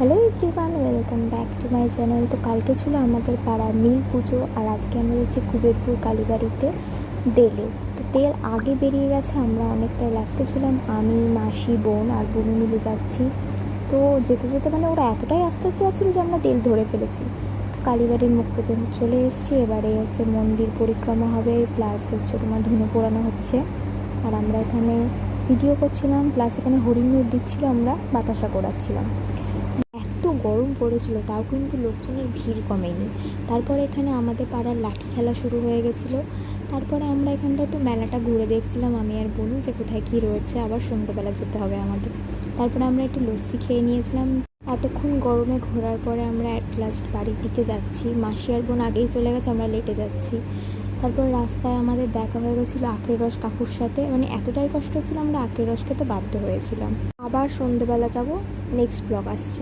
Hello everyone, welcome back to my channel. তো কালকে ছিল আমাদের পাড়ার নীল পুজো, আর আজকে আমরা যাচ্ছি কুবেরপুর কালীবাড়িতে দেলে। তো তেল আগে বেরিয়ে গেছে, আমরা অনেকটাই লাস্টে ছিলাম। আমি, মাসি, বোন আর বোনু মিলে যাচ্ছি। তো যেতে যেতে ওরা এতটাই আস্তে আস্তে যাচ্ছিলো যে আমরা তেল ধরে ফেলেছি। তো কালীবাড়ির মুখ পর্যন্ত চলে এসেছি। এবারে মন্দির পরিক্রমা হবে, প্লাস তোমার ধুনো পোড়ানো হচ্ছে। আর আমরা এখানে ভিডিও করছিলাম, প্লাস এখানে হরিণ দিচ্ছিলো, আমরা বাতাসা করাচ্ছিলাম। এত গরম পড়েছিল, তাও কিন্তু লোকজনের ভিড় কমেনি। তারপরে এখানে আমাদের পাড়ার লাঠি খেলা শুরু হয়ে গেছিলো। তারপরে আমরা এখানটা একটু মেলাটা ঘুরে দেখছিলাম, আমি আর বোনু, যে কোথায় কী রয়েছে। আবার সন্ধ্যেবেলা যেতে হবে আমাদের। তারপরে আমরা একটু লস্যি খেয়ে নিয়েছিলাম। এতক্ষণ গরমে ঘোরার পরে আমরা অ্যাট লাস্ট বাড়ির দিকে যাচ্ছি। মাসি আর বোন আগেই চলে গেছে, আমরা লেটে যাচ্ছি। তারপর রাস্তায় আমাদের দেখা হয়ে গেছিলো আখের রস কাকুর সাথে। এতটাই কষ্ট হচ্ছিলো, আমরা আখের রস খেতে বাধ্য হয়েছিলাম। আবার সন্ধ্যেবেলা যাব, নেক্সট ব্লগ আসছে।